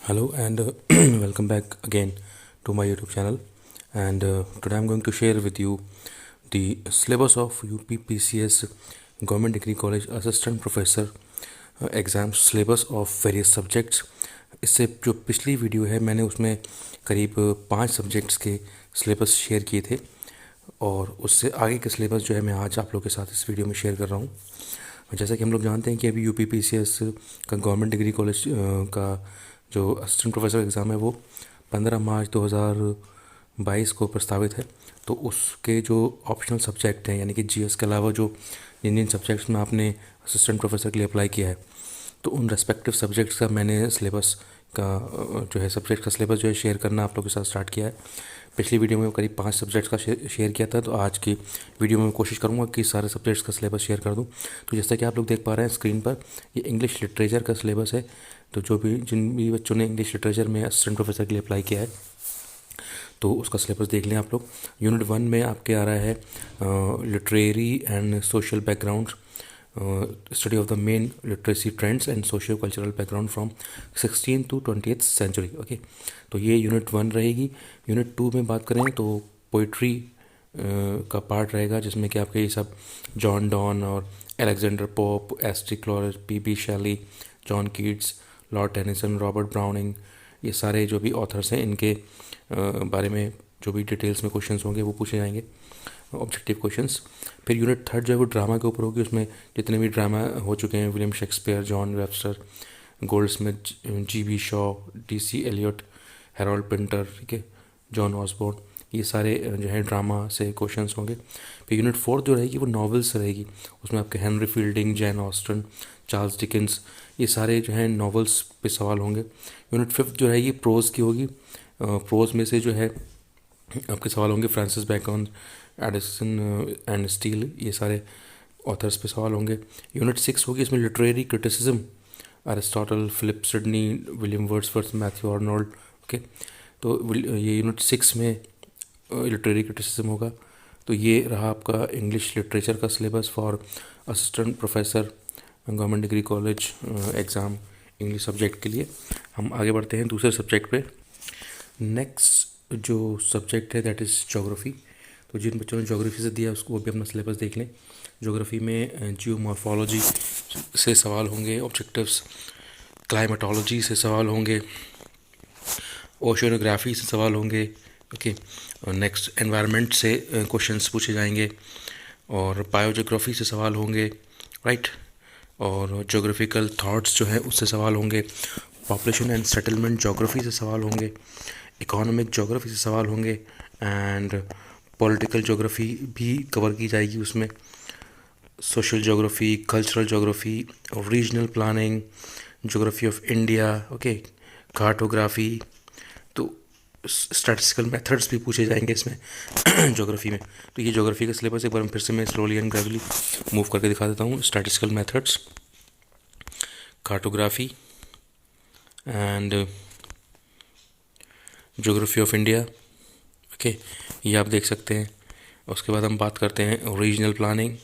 Hello and welcome back again to my YouTube channel. And today I'm going to share with you the syllabus of UPPCS Government Degree College Assistant Professor exam syllabus of various subjects. इससे जो पिछली video है मैंने उसमें करीब 5 subjects के syllabus share किए थे और उससे आगे के सिलेबस जो है मैं आज आप लोगों के साथ इस वीडियो में शेयर कर रहा हूँ। जैसा कि हम लोग जानते हैं कि अभी UPPCS का गवर्नमेंट डिग्री कॉलेज का जो असिस्टेंट प्रोफेसर एग्ज़ाम है वो 15 मार्च 2022 को प्रस्तावित है। तो उसके जो ऑप्शनल सब्जेक्ट हैं यानी कि GS के अलावा जो जिन जिन सब्जेक्ट्स में आपने असिस्टेंट प्रोफेसर के लिए अप्लाई किया है तो उन रेस्पेक्टिव सब्जेक्ट्स का मैंने सिलेबस का जो है सब्जेक्ट का सिलेबस जो है शेयर करना आप लोगों के साथ स्टार्ट किया है। पिछली वीडियो में करीब 5 सब्जेक्ट्स का शेयर किया था, तो आज की वीडियो में मैं कोशिश करूँगा कि सारे सब्जेक्ट्स का सिलेबस शेयर कर दूँ। तो जैसा कि आप लोग देख पा रहे हैं स्क्रीन पर, ये इंग्लिश लिटरेचर का सिलेबस है। तो जिन भी बच्चों ने इंग्लिश लिटरेचर में असिस्टेंट प्रोफेसर के लिए अप्लाई किया है तो उसका सिलेबस देख लें आप लोग। यूनिट 1 में आपके आ रहा है literary and social background, study of the main literacy trends and socio cultural background from 16th to 20th century. Okay, तो ये यूनिट 1 रहेगी। यूनिट 2 में बात करें तो पोइट्री का पार्ट रहेगा, जिसमें कि आपके ये सब जॉन डॉन और Alexander Pope, S T Coleridge, P Shelley, John Keats, Lord Tennyson, Robert Browning, ये सारे जो भी ऑथर्स हैं इनके बारे में जो भी डिटेल्स में क्वेश्चंस होंगे वो पूछे जाएंगे, ऑब्जेक्टिव क्वेश्चंस। फिर यूनिट 3 जो है वो ड्रामा के ऊपर होगी। उसमें जितने भी ड्रामा हो चुके हैं, William Shakespeare, John Webster, Goldsmith, GB Shaw, DC Eliot, Harold Pinter, ठीक है, जॉन ऑसबोर्न, ये सारे जो है ड्रामा से क्वेश्चंस होंगे। फिर यूनिट 4 जो रहेगी वो नॉवेल्स रहेगी। उसमें आपके Henry Fielding, Jane Austen, Charles Dickens, ये सारे जो हैं नॉवेल्स पे सवाल होंगे। यूनिट 5 जो रहेगी प्रोज की होगी। प्रोज में से जो है आपके सवाल होंगे Francis bacon, Edison and steel, ये सारे ऑथर्स पे सवाल होंगे। यूनिट 6 होगी, इसमें literary criticism, Aristotle, Philip Sidney, William Wordsworth, Matthew Arnold. Okay, तो ये यूनिट 6 में लिटरेरी क्रिटिसिज्म होगा। तो ये रहा आपका इंग्लिश लिटरेचर का syllabus for assistant professor government degree college exam English subject के लिए। हम आगे बढ़ते हैं दूसरे सब्जेक्ट पे। नेक्स्ट जो सब्जेक्ट है दैट इज़ ज्योग्राफी। तो जिन बच्चों ने ज्योग्राफी से दिया उसको वो भी अपना सिलेबस देख लें। ज्योग्राफी में जियोमॉर्फोलॉजी से सवाल होंगे, ऑब्जेक्टिव्स, क्लाइमेटोलॉजी से सवाल होंगे, ओशियोनोग्राफी से सवाल होंगे। ओके, नेक्स्ट एनवायरनमेंट से क्वेश्चंस पूछे जाएंगे और बायोजियोग्राफी से सवाल होंगे, राइट। और ज्योग्राफिकल थॉट्स जो है उससे सवाल होंगे, पॉपुलेशन एंड सेटलमेंट ज्योग्राफी से सवाल होंगे, इकोनॉमिक ज्योग्राफी से सवाल होंगे एंड पॉलिटिकल ज्योग्राफी भी कवर की जाएगी उसमें, social geography, cultural geography, regional planning, geography of India, okay, cartography. तो स्टैटिस्टिकल मेथड्स भी पूछे जाएंगे इसमें ज्योग्राफी में। तो ये ज्योग्राफी का सिलेबस एक बार फिर से मैं स्लोली एंड ग्रेजुअली मूव करके दिखा देता हूँ। Statistical methods, cartography and geography of India. Okay, ये आप देख सकते हैं। उसके बाद हम बात करते हैं रीजनल प्लानिंग।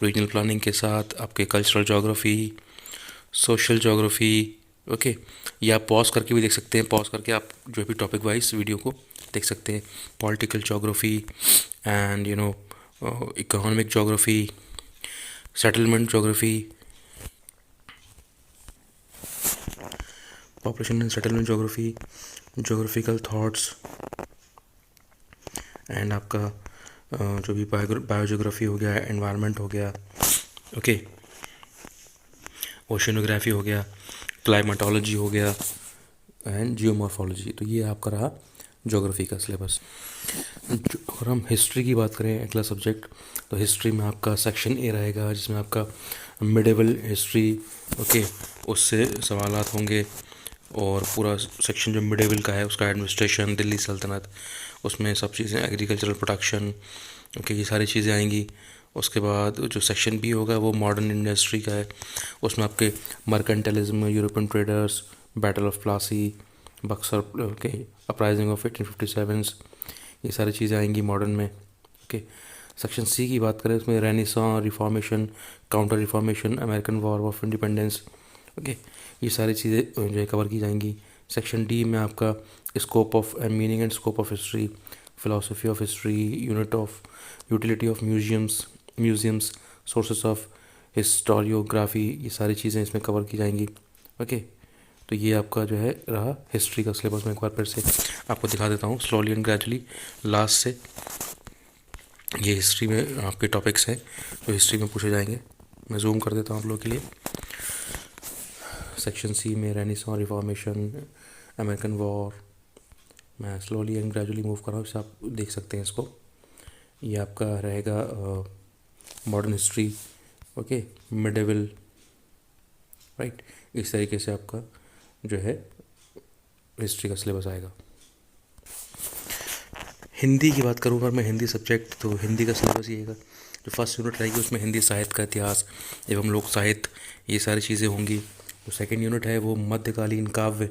रीजनल प्लानिंग के साथ आपके cultural geography, social geography. Okay, ये आप पॉज करके भी देख सकते हैं, पॉज करके आप जो भी टॉपिक वाइज वीडियो को देख सकते हैं। Political geography and economic geography, settlement geography, population and settlement geography, geographical thoughts and आपका जो भी बायोजियोग्राफी हो गया, एनवायरनमेंट हो गया, ओके, ओशियोनोग्राफी हो गया, क्लाइमेटोलॉजी हो गया एंड जियोमॉर्फोलॉजी। तो ये आपका रहा ज्योग्राफी का सिलेबस। अगर हम हिस्ट्री की बात करें अगला सब्जेक्ट, तो हिस्ट्री में आपका सेक्शन ए रहेगा जिसमें आपका मिडेवल हिस्ट्री, ओके, उससे सवालात होंगे। और पूरा सेक्शन जो मिडेवल का है उसका एडमिनिस्ट्रेशन, दिल्ली सल्तनत, उसमें सब चीज़ें, एग्रीकल्चरल प्रोडक्शन, ओके, ये सारी चीज़ें आएंगी। उसके बाद जो सेक्शन बी होगा वो मॉडर्न इंडस्ट्री का है। उसमें आपके mercantilism, European traders, battle of Plassey, Buxar, okay, uprising of 1857, ये सारी चीज़ें आएंगी मॉडर्न में। ओके, सेक्शन सी की बात करें उसमें renaissance, reformation, counter reformation, American war of independence, okay, ये सारी चीज़ें जो है कवर की जाएंगी। सेक्शन डी में आपका scope of meaning and scope of history, philosophy of history, unit of utility of museums, sources of historiography, ये सारी चीज़ें इसमें कवर की जाएंगी। ओके, तो ये आपका जो है रहा हिस्ट्री का सिलेबस। मैं एक बार फिर से आपको दिखा देता हूँ स्लोली एंड ग्रेजुअली लास्ट से। ये हिस्ट्री में आपके टॉपिक्स हैं जो हिस्ट्री में पूछे जाएंगे। मैं जूम कर देता हूँ आप लोगों के लिए। सेक्शन सी में रेनेसां, रिफॉर्मेशन, अमेरिकन वॉर। मैं स्लोली एंड ग्रेजुअली मूव कर रहा हूँ, इससे आप देख सकते हैं इसको। ये आपका रहेगा modern history, okay, medieval, right. इस तरीके से आपका जो है हिस्ट्री का सिलेबस आएगा। हिंदी की बात करूँ अगर मैं हिंदी सब्जेक्ट, तो हिंदी का सिलेबस ये है। जो फर्स्ट यूनिट रहेगी उसमें हिंदी साहित्य का इतिहास एवं लोक साहित्य, ये सारी चीज़ें होंगी। जो सेकंड यूनिट है वो मध्यकालीन काव्य,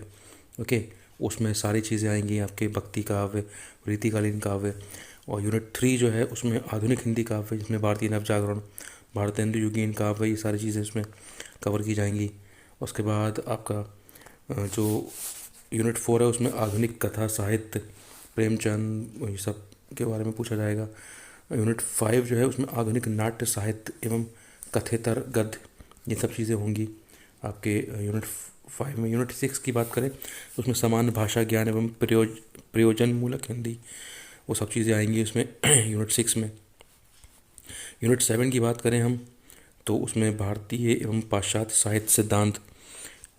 ओके, उसमें सारी चीज़ें आएंगी आपके भक्ति काव्य, रीतिकालीन काव्य। और यूनिट 3 जो है उसमें आधुनिक हिंदी काव्य, जिसमें भारतीय नवजागरण, भारतेंदु युगीन काव्य, ये सारी चीज़ें इसमें कवर की जाएंगी। उसके बाद आपका जो यूनिट 4 है उसमें आधुनिक कथा साहित्य, प्रेमचंद, ये सब के बारे में पूछा जाएगा। यूनिट 5 जो है उसमें आधुनिक नाट्य साहित्य एवं कथेतर गद्य, ये सब चीज़ें होंगी आपके यूनिट 5 में। यूनिट 6 की बात करें तो उसमें सामान्य भाषा ज्ञान एवं प्रयोजन मूलक हिंदी, वो सब चीज़ें आएंगी उसमें यूनिट 6 में। यूनिट 7 की बात करें हम तो उसमें भारतीय एवं पाश्चात्य साहित्य सिद्धांत,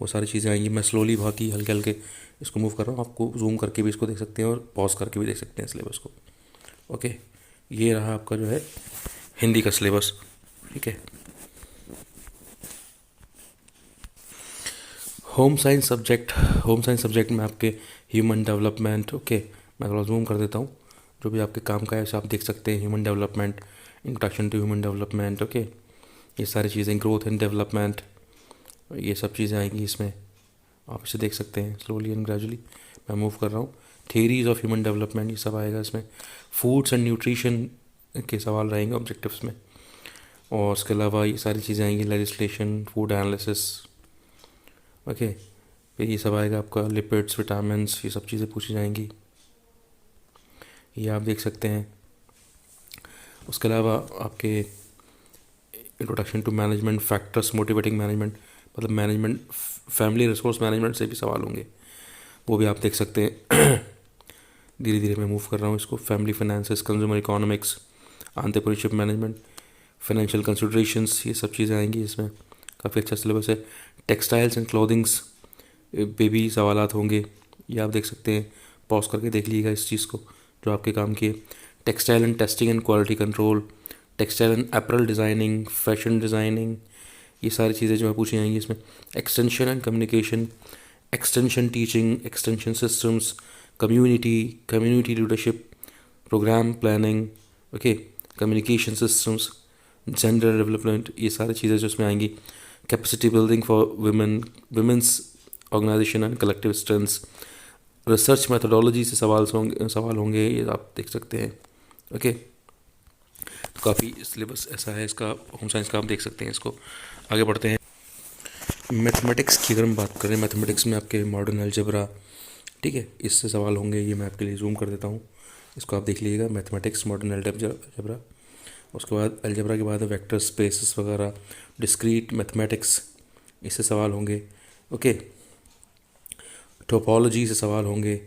वो सारी चीज़ें आएंगी। मैं स्लोली बाकी हल्के हल्के इसको मूव कर रहा हूँ, आपको जूम करके भी इसको देख सकते हैं और पॉज करके भी देख सकते हैं सिलेबस को। ओके, ये रहा आपका जो है हिंदी का सिलेबस, ठीक है। होम साइंस सब्जेक्ट में आपके ह्यूमन डेवलपमेंट, ओके, मैं थोड़ा जूम कर देता हूँ। जो भी आपके काम का है उसे आप देख सकते हैं। Human development, introduction to human development, okay, ये सारी चीज़ें, ग्रोथ एंड डेवलपमेंट, ये सब चीज़ें आएंगी इसमें, आप इसे देख सकते हैं स्लोली एंड ग्रेजुअली। मैं मूव कर रहा हूँ। थियरीज ऑफ ह्यूमन डेवलपमेंट, ये सब आएगा इसमें। फूड्स एंड न्यूट्रिशन के सवाल रहेंगे ऑब्जेक्टिव्स में। और उसके अलावा ये सारी चीज़ें आएंगी, लेजिस्लेशन, फूड एनालिसिस, ओके। फिर ये सब आएगा आपका लिपिड्स, विटामिन्स, ये सब चीज़ें पूछी जाएंगी, ये आप देख सकते हैं। उसके अलावा आपके introduction to management, factors motivating management, मतलब मैनेजमेंट, फैमिली रिसोर्स मैनेजमेंट से भी सवाल होंगे, वो भी आप देख सकते हैं। धीरे धीरे मैं मूव कर रहा हूँ इसको। Family finances, consumer economics, entrepreneurship management, financial considerations, ये सब चीज़ें आएंगी इसमें। काफ़ी अच्छा सिलेबस है। टेक्सटाइल्स एंड क्लोथिंग्स पे भी सवालात होंगे, ये आप देख सकते हैं। पॉज करके देख लीजिएगा इस चीज़ को जो आपके काम की है। Textile and testing and quality control, textile and apparel designing, fashion designing, ये सारी चीज़ें जो है पूछी जाएंगी इसमें। Extension and communication, extension teaching, extension systems, community leadership, programme planning, okay, communication systems, gender development, ये सारी चीज़ें जो इसमें आएंगी। Capacity building for women's organization and collective strengths, research methodology से सवाल होंगे, ये आप देख सकते हैं, ओके। तो काफ़ी सिलेबस ऐसा है इसका होम साइंस का, आप देख सकते हैं इसको। आगे बढ़ते हैं। मैथमेटिक्स की अगर हम बात करें, मैथमेटिक्स में आपके मॉडर्न अलजेब्रा, ठीक है, इससे सवाल होंगे। ये मैं आपके लिए जूम कर देता हूँ, इसको आप देख लीजिएगा। Mathematics, modern algebra. उसके बाद अलजेब्रा के बाद वेक्टर स्पेसेस वगैरह, डिस्क्रीट मैथमेटिक्स, इससे सवाल होंगे, ओके। टोपोलॉजी से सवाल होंगे,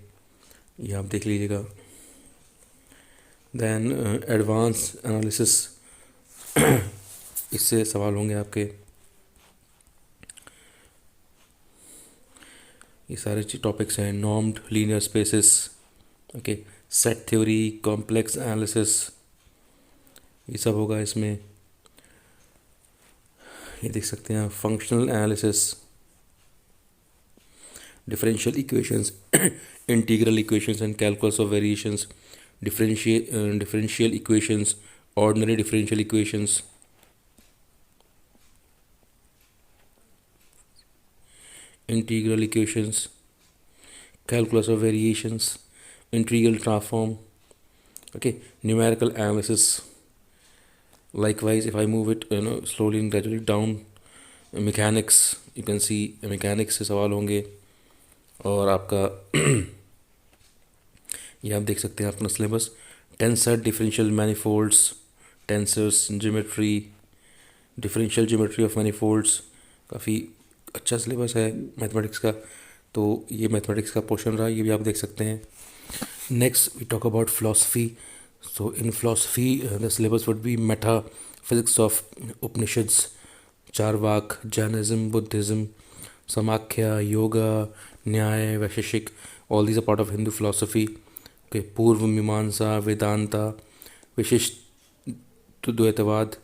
ये आप देख लीजिएगा। दैन एडवांस एनालिसिस, इससे सवाल होंगे आपके। ये सारे टॉपिक्स हैं। Normed linear spaces, okay, set theory, complex analysis, ये सब होगा इसमें। ये देख सकते हैं functional analysis, differential equations, integral equations and calculus of variations, differential equations, ordinary differential equations, integral equations, calculus of variations, integral transform, okay, numerical analysis. Likewise, if I move it slowly and gradually down, mechanics, you can see mechanics से सवाल होंगे। और आपका ये आप देख सकते हैं अपना syllabus, tensor, differential मैनिफोल्ड्स, tensors, geometry, differential geometry of मैनिफोल्ड्स, काफ़ी अच्छा सिलेबस है मैथमेटिक्स का। तो ये मैथमेटिक्स का पोर्शन रहा, ये भी आप देख सकते हैं। Next we talk about philosophy. So in philosophy, the syllabus would be metaphysics of Upanishads, Charvak, Jainism, Buddhism, Samakhya, Yoga, Nyaya, Vaisheshik. All these are part of Hindu philosophy. Okay, Purva Mimamsa, Vedanta, Vishishtadvaitavad,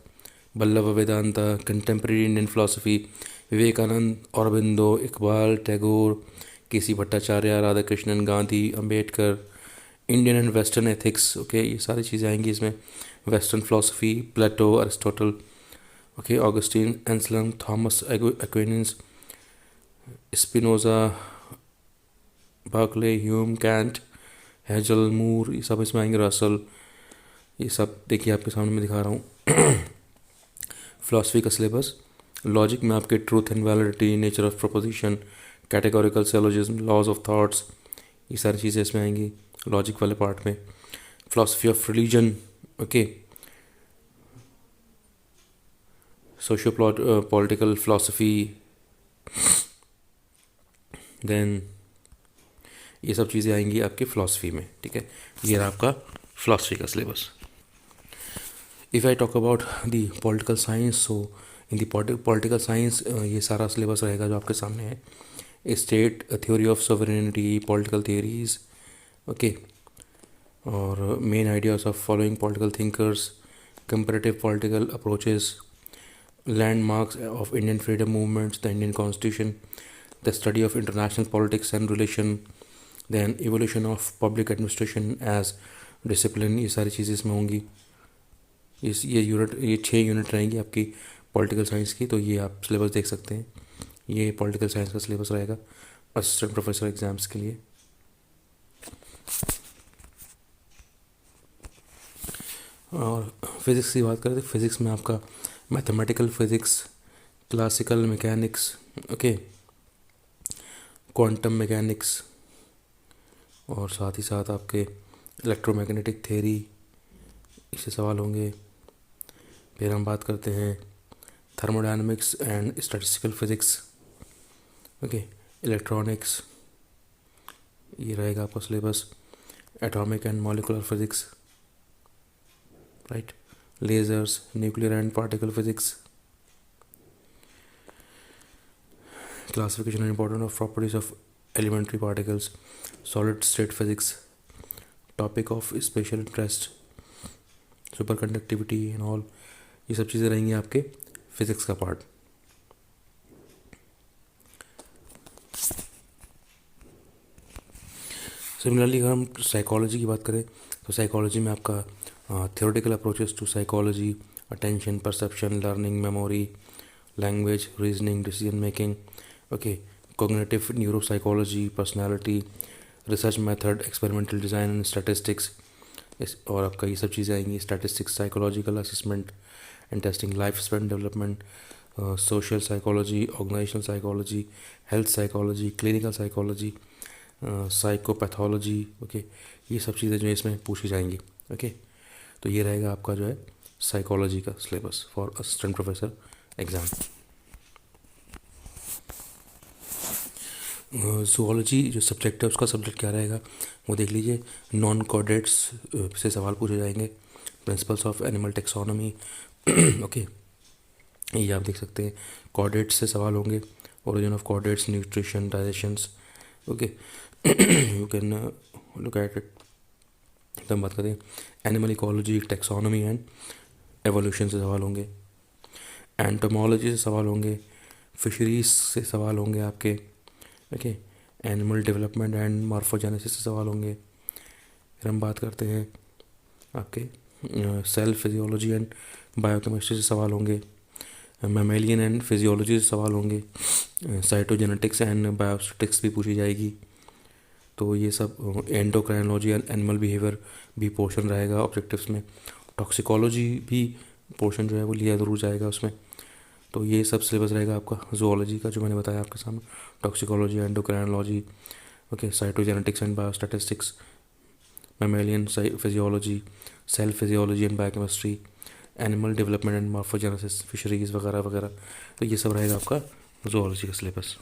Vallabha Vedanta, contemporary Indian philosophy, Vivekanand, Aurobindo, Iqbal, Tagore, K C. Bhattacharya, Radhakrishnan, Gandhi, Ambedkar, Indian and western ethics. Okay, ये सारी चीज़ें आएंगी इसमें। Western philosophy, Plato, Aristotle, okay, Augustine, Anselm, Thomas Aquinas, Spinoza, Berkeley, Hume, Kant, Hegel, Moore, ये सब इसमें आएंगे, Russell. ये सब देखिए आपके सामने मैं दिखा रहा हूँ। फिलोसफी का सिलेबस, लॉजिक में आपके truth and validity, nature of proposition, categorical syllogism, laws of thoughts, ये सारी चीज़ें इसमें आएंगी लॉजिक वाले पार्ट में। Philosophy of religion, okay, socio political philosophy, then ये सब चीज़ें आएंगी आपके फिलोसफी में। ठीक है, ये रहा आपका फिलोसफी का syllabus. If I talk about the political science, so in the political science ये सारा सिलेबस रहेगा जो आपके सामने है। State theory of sovereignty, political theories, okay, और main ideas of following political thinkers, comparative political approaches, landmarks of Indian freedom movements, the Indian Constitution, the study of international politics and relation, then evolution of public administration as discipline, ये सारी चीज़ें इसमें होंगी। ये 6 unit रहेंगी आपकी political science की। तो ये आप सिलेबस देख सकते हैं, ये पॉलिटिकल साइंस का सिलेबस रहेगा असिस्टेंट प्रोफेसर एग्ज़ाम्स के लिए। और फिज़िक्स की बात करें तो फिज़िक्स में आपका mathematical physics, classical mechanics, okay, quantum mechanics, और साथ ही साथ आपके इलेक्ट्रोमैग्नेटिक थ्योरी, इससे सवाल होंगे। फिर हम बात करते हैं thermodynamics and statistical physics, okay, electronics, ये रहेगा आपका syllabus. Atomic and molecular physics, right, lasers, nuclear and particle physics, classification and importance of properties of elementary particles, solid state physics, topic of special interest, superconductivity and all, ये सब चीज़ें रहेंगी आपके physics का part. Similarly अगर हम psychology की बात करें तो साइकोलॉजी में आपका theoretical approaches to psychology, attention, perception, learning, memory, language, reasoning, decision making, okay, cognitive neuropsychology, personality, research method, experimental design and statistics, और आपका ये सब चीज़ें आएंगी। statistics, psychological assessment and testing, life span development, social psychology, organizational psychology, health psychology, clinical psychology, psychopathology, okay, ये सब चीज़ें जो इसमें पूछी जाएंगी। okay, तो ये रहेगा आपका जो है साइकोलॉजी का syllabus for assistant professor exam. Zoology जो सब्जेक्ट है उसका सब्जेक्ट क्या रहेगा वो देख लीजिए। नॉन कॉर्डेट्स से सवाल पूछे जाएंगे, principles of animal taxonomy, okay, ये आप देख सकते हैं। कॉर्डेट्स से सवाल होंगे, origin of chordates, nutrition, digestions, okay, you can look at it. तो हम बात करते हैं animal ecology, taxonomy and evolution से सवाल होंगे। एंटोमोलॉजी से सवाल होंगे, फिशरीज से सवाल होंगे आपके, okay, animal development and morphogenesis से सवाल होंगे। फिर हम बात करते हैं आपके सेल फिजियोलॉजी एंड बायोकेमिस्ट्री से सवाल होंगे। मैमेलियन एंड फिजियोलॉजी से सवाल होंगे। साइटोजेनेटिक्स एंड बायोस्टैटिक्स भी पूछी जाएगी। तो ये सब एंडोक्राइनोलॉजी एंड एनिमल बिहेवियर भी पोर्शन रहेगा ऑब्जेक्टिव्स में। टॉक्सिकोलॉजी भी पोर्शन जो है वो लिया ज़रूर जाएगा उसमें। तो ये सब सिलेबस रहेगा आपका जूलॉजी का जो मैंने बताया आपके सामने, toxicology, endocrinology, okay, cytogenetics and biostatistics, mammalian physiology, cell physiology and biochemistry, animal development and morphogenesis, fisheries वगैरह वगैरह। तो ये सब रहेगा आपका जूलॉजी का सिलेबस।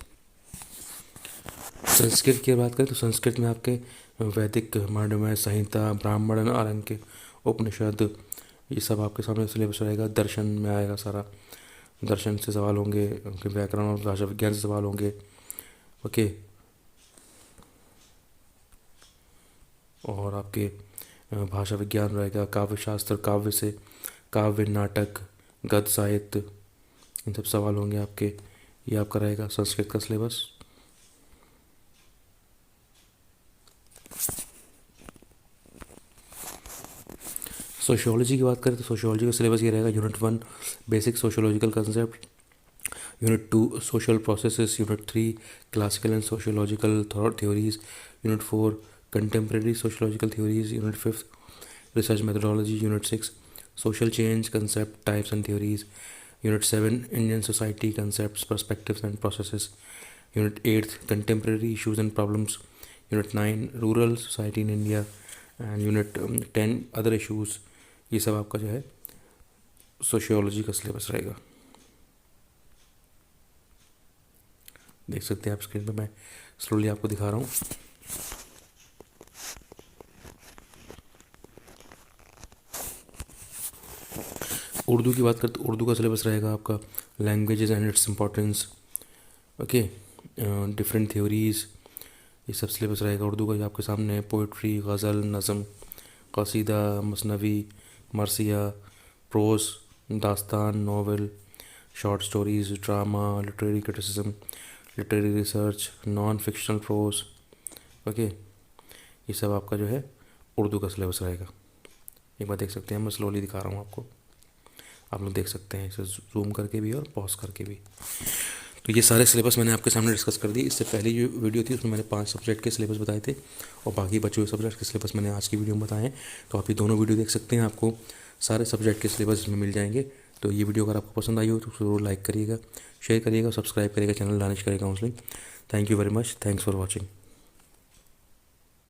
संस्कृत की बात करें तो संस्कृत में आपके वैदिक, मांडव्य संहिता, ब्राह्मण, आरण्यक, उपनिषद, ये सब आपके सामने सिलेबस रहेगा। दर्शन में आएगा सारा, दर्शन से सवाल होंगे, व्याकरण और भाषा विज्ञान से सवाल होंगे। ओके, और आपके भाषा विज्ञान रहेगा, काव्य शास्त्र, काव्य से काव्य, नाटक, गद्य साहित्य, इन सब सवाल होंगे आपके। ये आपका रहेगा संस्कृत का सिलेबस। सोशियोलॉजी की बात करें तो सोशियोलॉजी का सिलेबस ये रहेगा। Unit 1 basic sociological concept, unit 2 social processes, unit 3 classical and sociological theories, unit 4 contemporary sociological theories, unit 5 research methodology, unit 6 social change concept, types and theories, unit 7 Indian society concepts, perspectives and processes, unit 8 contemporary issues and problems, unit 9 rural society in India, and unit 10 other issues. ये सब आपका जो है sociology का syllabus रहेगा। देख सकते हैं आप स्क्रीन पे, मैं स्लोली आपको दिखा रहा हूँ। उर्दू की बात करते तो उर्दू का सिलेबस रहेगा आपका languages and its importance, okay, different theories, ये सब सिलेबस रहेगा उर्दू का। जो आपके सामने poetry, ghazal, nazm, qasida, masnavi, marsiya, prose, dastan, novel, short stories, drama, literary criticism, literary research, non fictional prose, okay, ये सब आपका जो है उर्दू का सिलेबस रहेगा। एक बार देख सकते हैं, मैं स्लोली दिखा रहा हूँ आपको, आप लोग देख सकते हैं इसे जूम करके भी और पॉज करके भी। तो ये सारे सिलेबस मैंने आपके सामने डिस्कस कर दी। इससे पहले जो वीडियो थी उसमें मैंने 5 सब्जेक्ट के सिलेबस बताए थे, और बाकी बचे हुए सब्जेक्ट के सिलेबस मैंने आज की वीडियो में बताए हैं। तो आप ये दोनों वीडियो देख सकते हैं, आपको सारे सब्जेक्ट के सिलेबस इसमें मिल जाएंगे। तो ये वीडियो अगर आपको पसंद आई हो तो ज़रूर लाइक करिएगा, शेयर करिएगा, सब्सक्राइब करिएगा चैनल दानिश करिएगा counselling. Thank you very much, thanks for watching.